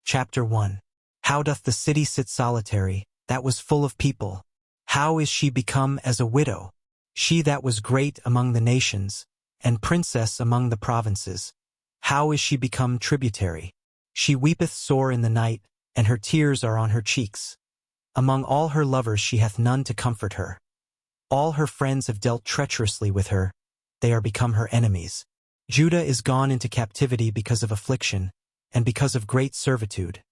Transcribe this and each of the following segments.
Chapter 1. How doth the city sit solitary, that was full of people? How is she become as a widow? She that was great among the nations, and princess among the provinces. How is she become tributary? She weepeth sore in the night, and her tears are on her cheeks. Among all her lovers she hath none to comfort her. All her friends have dealt treacherously with her, they are become her enemies. Judah is gone into captivity because of affliction, and because of great servitude.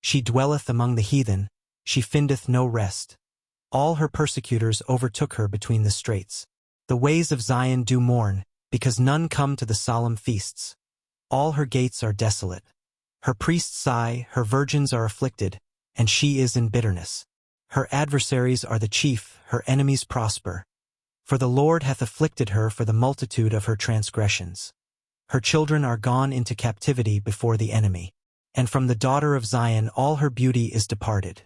She dwelleth among the heathen, she findeth no rest. All her persecutors overtook her between the straits. The ways of Zion do mourn, because none come to the solemn feasts. All her gates are desolate. Her priests sigh, her virgins are afflicted, and she is in bitterness. Her adversaries are the chief, her enemies prosper. For the Lord hath afflicted her for the multitude of her transgressions. Her children are gone into captivity before the enemy. And from the daughter of Zion all her beauty is departed.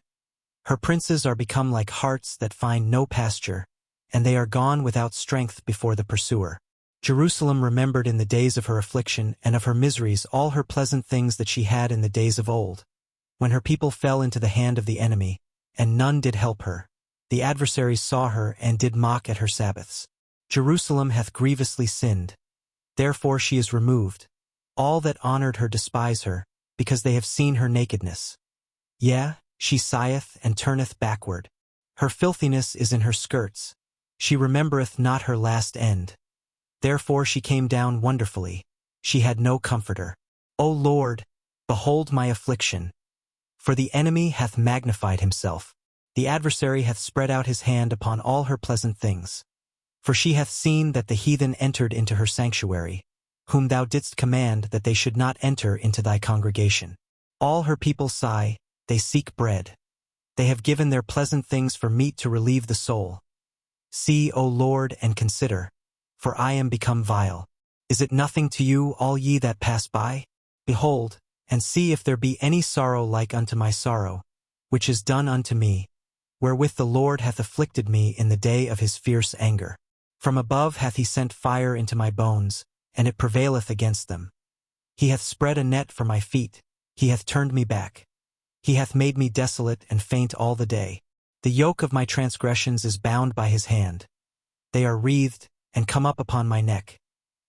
Her princes are become like harts that find no pasture, and they are gone without strength before the pursuer. Jerusalem remembered in the days of her affliction and of her miseries all her pleasant things that she had in the days of old, when her people fell into the hand of the enemy, and none did help her. The adversaries saw her and did mock at her Sabbaths. Jerusalem hath grievously sinned. Therefore she is removed. All that honored her despise her, because they have seen her nakedness. Yea, she sigheth and turneth backward. Her filthiness is in her skirts. She remembereth not her last end. Therefore she came down wonderfully. She had no comforter. O Lord, behold my affliction. For the enemy hath magnified himself. The adversary hath spread out his hand upon all her pleasant things. For she hath seen that the heathen entered into her sanctuary, whom thou didst command that they should not enter into thy congregation. All her people sigh, they seek bread. They have given their pleasant things for meat to relieve the soul. See, O Lord, and consider, for I am become vile. Is it nothing to you, all ye that pass by? Behold, and see if there be any sorrow like unto my sorrow, which is done unto me, wherewith the Lord hath afflicted me in the day of his fierce anger. From above hath he sent fire into my bones, and it prevaileth against them. He hath spread a net for my feet, he hath turned me back. He hath made me desolate and faint all the day. The yoke of my transgressions is bound by his hand. They are wreathed, and come up upon my neck.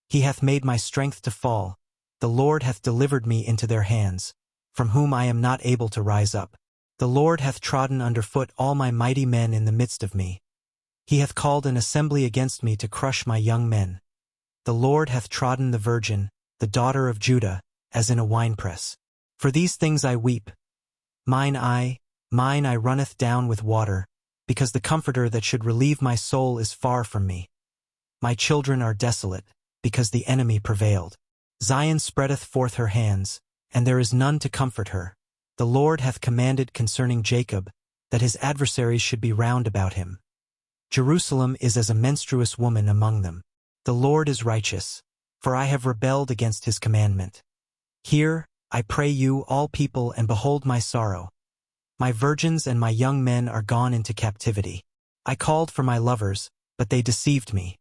He hath made my strength to fall. The Lord hath delivered me into their hands, from whom I am not able to rise up. The Lord hath trodden under foot all my mighty men in the midst of me. He hath called an assembly against me to crush my young men. The Lord hath trodden the virgin, the daughter of Judah, as in a winepress. For these things I weep. Mine eye runneth down with water, because the Comforter that should relieve my soul is far from me. My children are desolate, because the enemy prevailed. Zion spreadeth forth her hands, and there is none to comfort her. The Lord hath commanded concerning Jacob, that his adversaries should be round about him. Jerusalem is as a menstruous woman among them. The Lord is righteous, for I have rebelled against his commandment. Hear, I pray you, all people, and behold my sorrow. My virgins and my young men are gone into captivity. I called for my lovers, but they deceived me.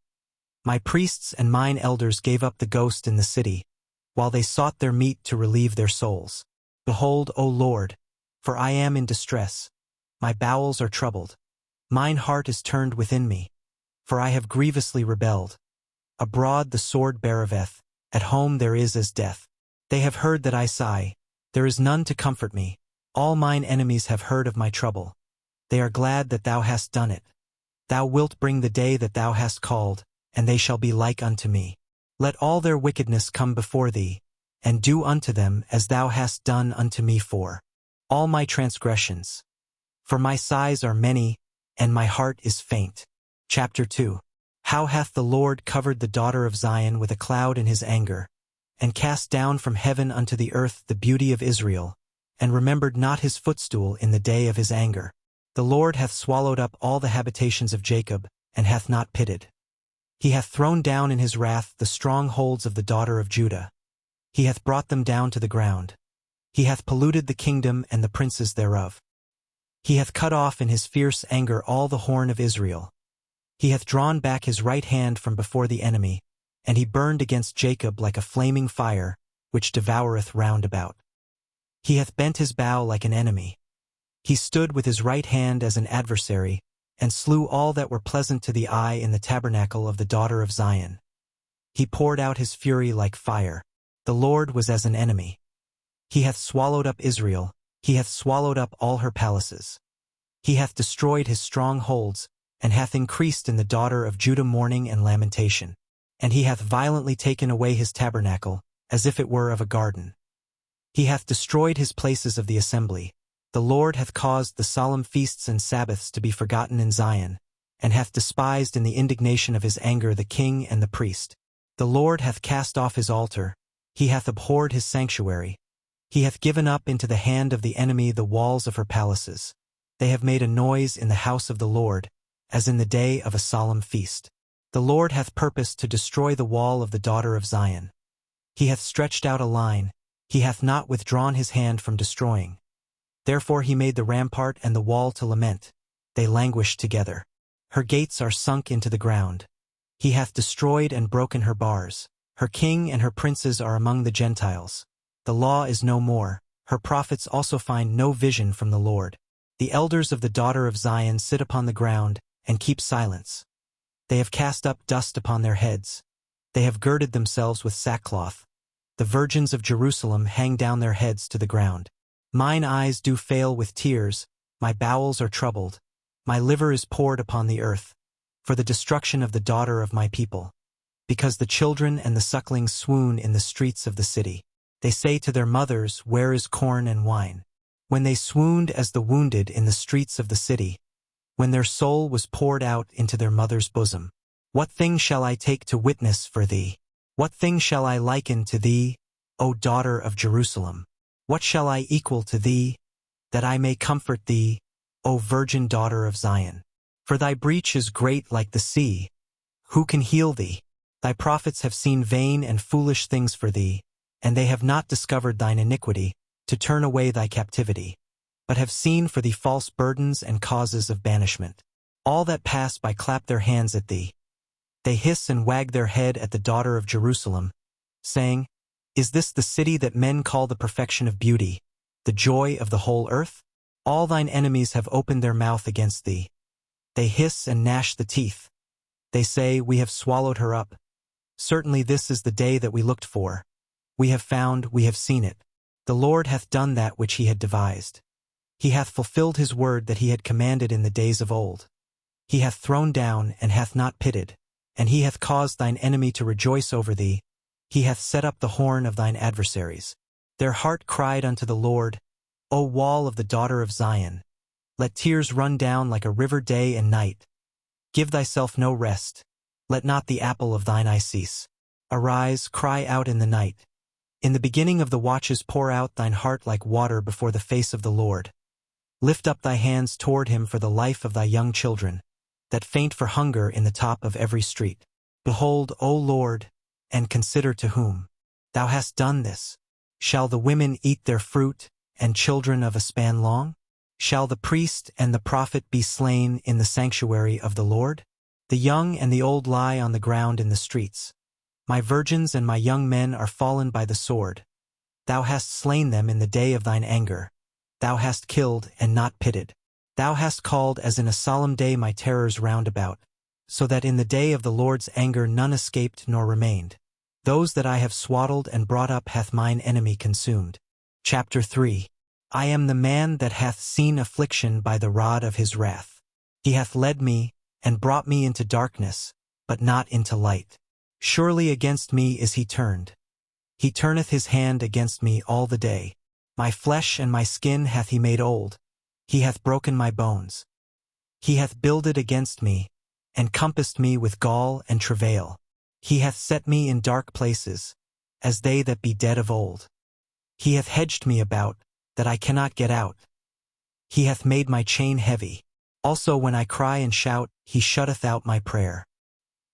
My priests and mine elders gave up the ghost in the city, while they sought their meat to relieve their souls. Behold, O Lord, for I am in distress. My bowels are troubled. Mine heart is turned within me, for I have grievously rebelled. Abroad the sword beareth, at home there is as death. They have heard that I sigh, there is none to comfort me. All mine enemies have heard of my trouble. They are glad that thou hast done it. Thou wilt bring the day that thou hast called, and they shall be like unto me. Let all their wickedness come before thee, and do unto them as thou hast done unto me for all my transgressions. For my sighs are many, and my heart is faint. Chapter 2. How hath the Lord covered the daughter of Zion with a cloud in his anger, and cast down from heaven unto the earth the beauty of Israel, and remembered not his footstool in the day of his anger. The Lord hath swallowed up all the habitations of Jacob, and hath not pitied. He hath thrown down in his wrath the strongholds of the daughter of Judah. He hath brought them down to the ground. He hath polluted the kingdom and the princes thereof. He hath cut off in his fierce anger all the horn of Israel. He hath drawn back his right hand from before the enemy, and he burned against Jacob like a flaming fire, which devoureth round about. He hath bent his bow like an enemy. He stood with his right hand as an adversary, and slew all that were pleasant to the eye in the tabernacle of the daughter of Zion. He poured out his fury like fire. The Lord was as an enemy. He hath swallowed up Israel, he hath swallowed up all her palaces. He hath destroyed his strongholds, and hath increased in the daughter of Judah mourning and lamentation. And he hath violently taken away his tabernacle, as if it were of a garden. He hath destroyed his places of the assembly. The Lord hath caused the solemn feasts and Sabbaths to be forgotten in Zion, and hath despised in the indignation of his anger the king and the priest. The Lord hath cast off his altar, he hath abhorred his sanctuary. He hath given up into the hand of the enemy the walls of her palaces. They have made a noise in the house of the Lord, as in the day of a solemn feast. The Lord hath purposed to destroy the wall of the daughter of Zion. He hath stretched out a line, he hath not withdrawn his hand from destroying. Therefore he made the rampart and the wall to lament. They languish together. Her gates are sunk into the ground. He hath destroyed and broken her bars. Her king and her princes are among the Gentiles. The law is no more. Her prophets also find no vision from the Lord. The elders of the daughter of Zion sit upon the ground and keep silence. They have cast up dust upon their heads. They have girded themselves with sackcloth. The virgins of Jerusalem hang down their heads to the ground. Mine eyes do fail with tears, my bowels are troubled. My liver is poured upon the earth, for the destruction of the daughter of my people. Because the children and the sucklings swoon in the streets of the city. They say to their mothers, where is corn and wine? When they swooned as the wounded in the streets of the city, when their soul was poured out into their mother's bosom. What thing shall I take to witness for thee? What thing shall I liken to thee, O daughter of Jerusalem? What shall I equal to thee, that I may comfort thee, O virgin daughter of Zion? For thy breach is great like the sea. Who can heal thee? Thy prophets have seen vain and foolish things for thee, and they have not discovered thine iniquity, to turn away thy captivity, but have seen for thee false burdens and causes of banishment. All that pass by clap their hands at thee. They hiss and wag their head at the daughter of Jerusalem, saying, is this the city that men call the perfection of beauty, the joy of the whole earth? All thine enemies have opened their mouth against thee. They hiss and gnash the teeth. They say, we have swallowed her up. Certainly this is the day that we looked for. We have found, we have seen it. The Lord hath done that which he had devised. He hath fulfilled his word that he had commanded in the days of old. He hath thrown down and hath not pitied, and he hath caused thine enemy to rejoice over thee. He hath set up the horn of thine adversaries. Their heart cried unto the Lord, O wall of the daughter of Zion. Let tears run down like a river day and night. Give thyself no rest. Let not the apple of thine eye cease. Arise, cry out in the night. In the beginning of the watches pour out thine heart like water before the face of the Lord. Lift up thy hands toward him for the life of thy young children, that faint for hunger in the top of every street. Behold, O Lord, and consider to whom thou hast done this. Shall the women eat their fruit, and children of a span long? Shall the priest and the prophet be slain in the sanctuary of the Lord? The young and the old lie on the ground in the streets. My virgins and my young men are fallen by the sword. Thou hast slain them in the day of thine anger. Thou hast killed and not pitied. Thou hast called as in a solemn day my terrors round about, so that in the day of the Lord's anger none escaped nor remained. Those that I have swaddled and brought up hath mine enemy consumed. Chapter 3. I am the man that hath seen affliction by the rod of his wrath. He hath led me, and brought me into darkness, but not into light. Surely against me is he turned. He turneth his hand against me all the day. My flesh and my skin hath he made old. He hath broken my bones. He hath builded against me, and compassed me with gall and travail. He hath set me in dark places, as they that be dead of old. He hath hedged me about, that I cannot get out. He hath made my chain heavy. Also when I cry and shout, he shutteth out my prayer.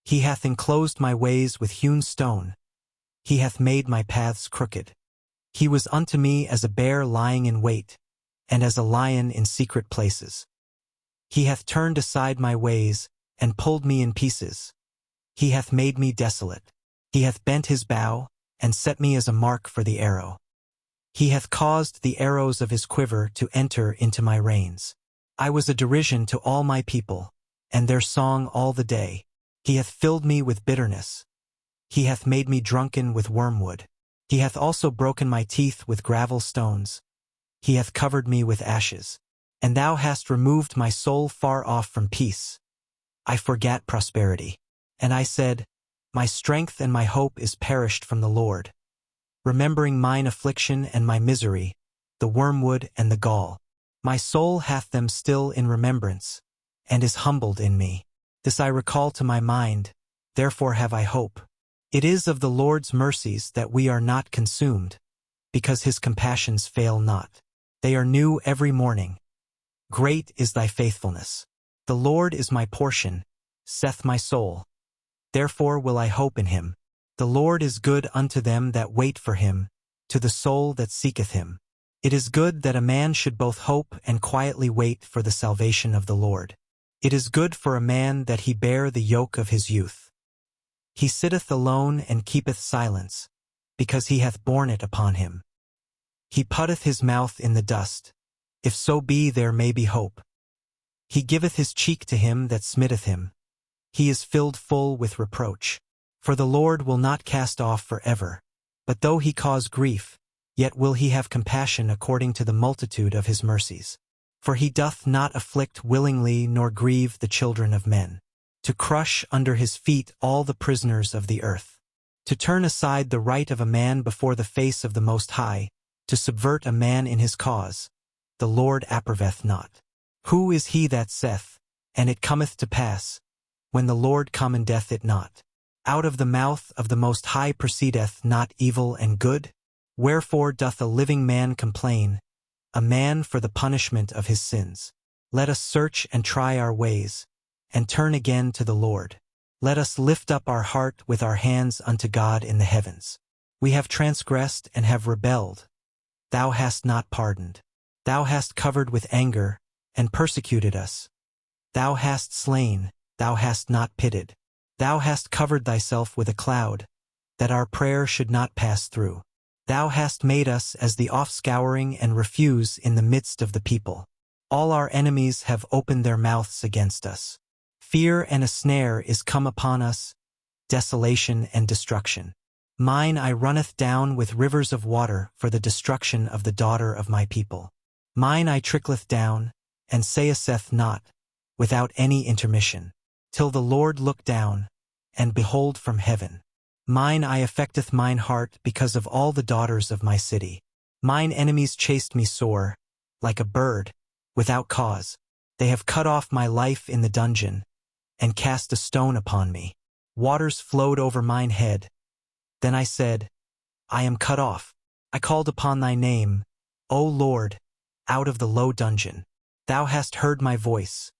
He hath enclosed my ways with hewn stone. He hath made my paths crooked. He was unto me as a bear lying in wait, and as a lion in secret places. He hath turned aside my ways, and pulled me in pieces. He hath made me desolate. He hath bent his bow, and set me as a mark for the arrow. He hath caused the arrows of his quiver to enter into my reins. I was a derision to all my people, and their song all the day. He hath filled me with bitterness. He hath made me drunken with wormwood. He hath also broken my teeth with gravel stones. He hath covered me with ashes. And thou hast removed my soul far off from peace. I forgat prosperity. And I said, my strength and my hope is perished from the Lord. Remembering mine affliction and my misery, the wormwood and the gall. My soul hath them still in remembrance, and is humbled in me. This I recall to my mind, therefore have I hope. It is of the Lord's mercies that we are not consumed, because his compassions fail not. They are new every morning. Great is thy faithfulness. The Lord is my portion, saith my soul. Therefore will I hope in him. The Lord is good unto them that wait for him, to the soul that seeketh him. It is good that a man should both hope and quietly wait for the salvation of the Lord. It is good for a man that he bear the yoke of his youth. He sitteth alone and keepeth silence, because he hath borne it upon him. He putteth his mouth in the dust, if so be there may be hope. He giveth his cheek to him that smitteth him. He is filled full with reproach. For the Lord will not cast off forever. But though he cause grief, yet will he have compassion according to the multitude of his mercies. For he doth not afflict willingly nor grieve the children of men. To crush under his feet all the prisoners of the earth. To turn aside the right of a man before the face of the Most High, to subvert a man in his cause. The Lord approveth not. Who is he that saith, and it cometh to pass, when the Lord commendeth it not? Out of the mouth of the Most High proceedeth not evil and good? Wherefore doth a living man complain, a man for the punishment of his sins? Let us search and try our ways, and turn again to the Lord. Let us lift up our heart with our hands unto God in the heavens. We have transgressed and have rebelled. Thou hast not pardoned. Thou hast covered with anger, and persecuted us. Thou hast slain, thou hast not pitied. Thou hast covered thyself with a cloud, that our prayer should not pass through. Thou hast made us as the offscouring and refuse in the midst of the people. All our enemies have opened their mouths against us. Fear and a snare is come upon us, desolation and destruction. Mine eye runneth down with rivers of water for the destruction of the daughter of my people. Mine eye trickleth down, and saith not, without any intermission, till the Lord look down, and behold from heaven. Mine eye affecteth mine heart because of all the daughters of my city. Mine enemies chased me sore, like a bird, without cause. They have cut off my life in the dungeon, and cast a stone upon me. Waters flowed over mine head. Then I said, I am cut off. I called upon thy name, O Lord, out of the low dungeon. Thou hast heard my voice.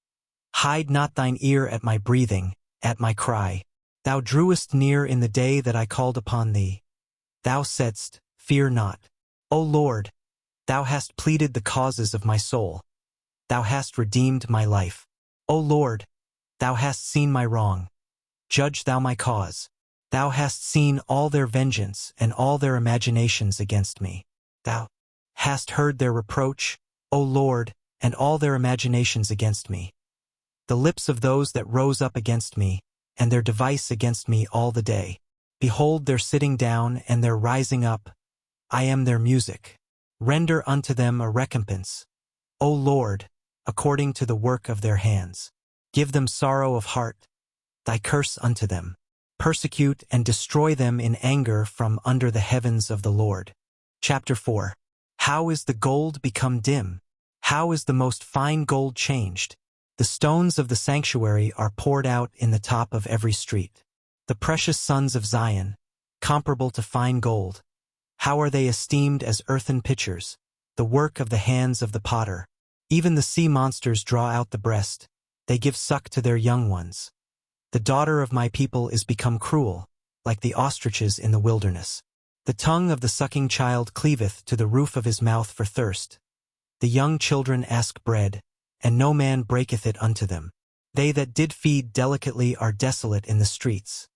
Hide not thine ear at my breathing, at my cry. Thou drewest near in the day that I called upon thee. Thou saidst, fear not. O Lord, thou hast pleaded the causes of my soul. Thou hast redeemed my life. O Lord, thou hast seen my wrong. Judge thou my cause. Thou hast seen all their vengeance and all their imaginations against me. Thou hast heard their reproach, O Lord, and all their imaginations against me. The lips of those that rose up against me, and their device against me all the day. Behold their sitting down and their rising up. I am their music. Render unto them a recompense, O Lord, according to the work of their hands. Give them sorrow of heart, thy curse unto them. Persecute and destroy them in anger from under the heavens of the Lord. Chapter 4. How is the gold become dim? How is the most fine gold changed? The stones of the sanctuary are poured out in the top of every street. The precious sons of Zion, comparable to fine gold. How are they esteemed as earthen pitchers, the work of the hands of the potter? Even the sea monsters draw out the breast, they give suck to their young ones. The daughter of my people is become cruel, like the ostriches in the wilderness. The tongue of the sucking child cleaveth to the roof of his mouth for thirst. The young children ask bread, and no man breaketh it unto them. They that did feed delicately are desolate in the streets.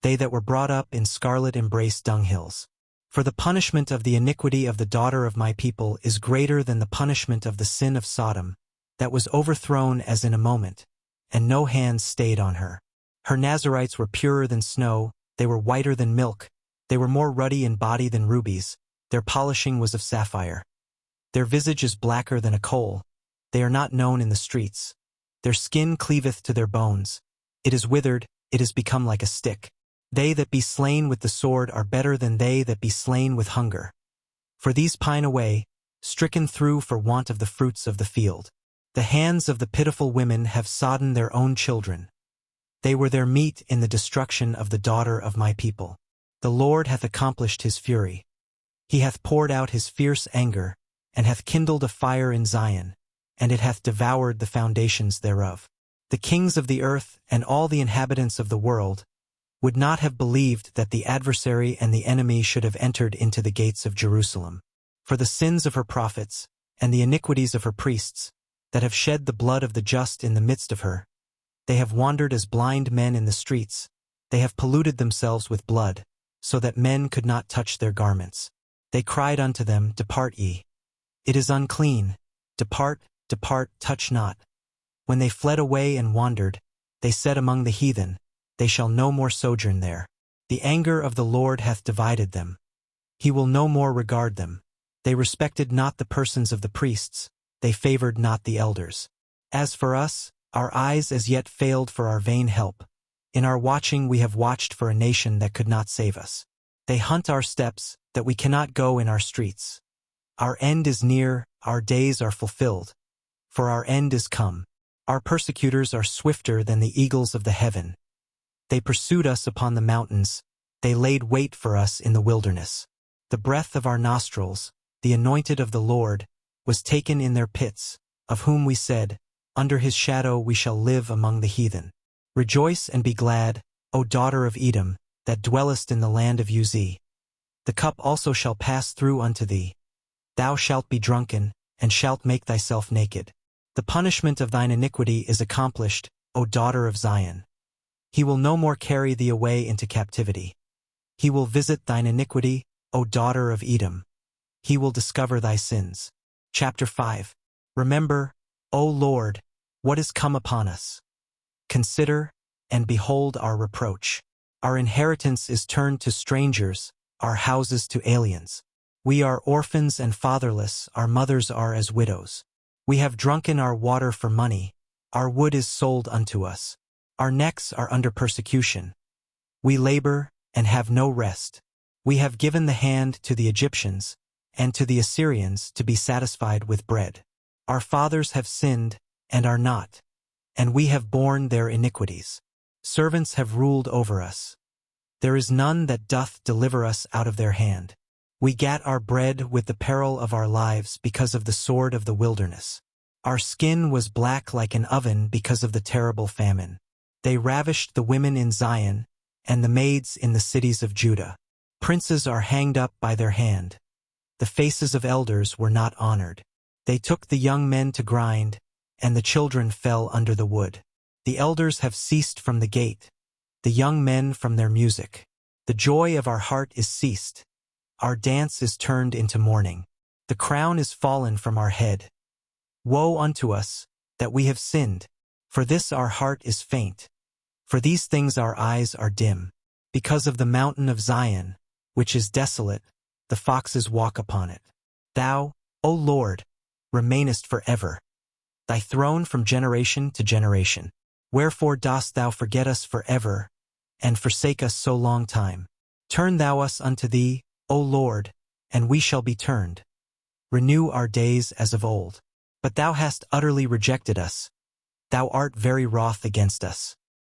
They that were brought up in scarlet embrace dunghills. For the punishment of the iniquity of the daughter of my people is greater than the punishment of the sin of Sodom, that was overthrown as in a moment, and no hands stayed on her. Her Nazarites were purer than snow, they were whiter than milk, they were more ruddy in body than rubies, their polishing was of sapphire. Their visage is blacker than a coal, they are not known in the streets. Their skin cleaveth to their bones, it is withered, it is become like a stick. They that be slain with the sword are better than they that be slain with hunger. For these pine away, stricken through for want of the fruits of the field. The hands of the pitiful women have sodden their own children. They were their meat in the destruction of the daughter of my people. The Lord hath accomplished his fury. He hath poured out his fierce anger, and hath kindled a fire in Zion, and it hath devoured the foundations thereof. The kings of the earth and all the inhabitants of the world would not have believed that the adversary and the enemy should have entered into the gates of Jerusalem. For the sins of her prophets, and the iniquities of her priests, that have shed the blood of the just in the midst of her, they have wandered as blind men in the streets, they have polluted themselves with blood, so that men could not touch their garments. They cried unto them, Depart ye. It is unclean. Depart, depart, touch not. When they fled away and wandered, they said among the heathen, They shall no more sojourn there. The anger of the Lord hath divided them. He will no more regard them. They respected not the persons of the priests, they favored not the elders. As for us, our eyes as yet failed for our vain help. In our watching we have watched for a nation that could not save us. They hunt our steps, that we cannot go in our streets. Our end is near, our days are fulfilled. For our end is come. Our persecutors are swifter than the eagles of the heaven. They pursued us upon the mountains, they laid wait for us in the wilderness. The breath of our nostrils, the anointed of the Lord, was taken in their pits, of whom we said, Under his shadow we shall live among the heathen. Rejoice and be glad, O daughter of Edom, that dwellest in the land of Uz. The cup also shall pass through unto thee. Thou shalt be drunken, and shalt make thyself naked. The punishment of thine iniquity is accomplished, O daughter of Zion. He will no more carry thee away into captivity. He will visit thine iniquity, O daughter of Edom. He will discover thy sins. Chapter 5. Remember, O Lord, what is come upon us. Consider, and behold our reproach. Our inheritance is turned to strangers, our houses to aliens. We are orphans and fatherless, our mothers are as widows. We have drunken our water for money, our wood is sold unto us. Our necks are under persecution. We labor, and have no rest. We have given the hand to the Egyptians, and to the Assyrians to be satisfied with bread. Our fathers have sinned, and are not, and we have borne their iniquities. Servants have ruled over us. There is none that doth deliver us out of their hand. We gat our bread with the peril of our lives because of the sword of the wilderness. Our skin was black like an oven because of the terrible famine. They ravished the women in Zion, and the maids in the cities of Judah. Princes are hanged up by their hand. The faces of elders were not honored. They took the young men to grind, and the children fell under the wood. The elders have ceased from the gate, the young men from their music. The joy of our heart is ceased. Our dance is turned into mourning. The crown is fallen from our head. Woe unto us, that we have sinned, for this our heart is faint. For these things our eyes are dim. Because of the mountain of Zion, which is desolate, the foxes walk upon it. Thou, O Lord, remainest forever, thy throne from generation to generation. Wherefore dost thou forget us forever, and forsake us so long time? Turn thou us unto thee, O Lord, and we shall be turned. Renew our days as of old. But thou hast utterly rejected us. Thou art very wroth against us.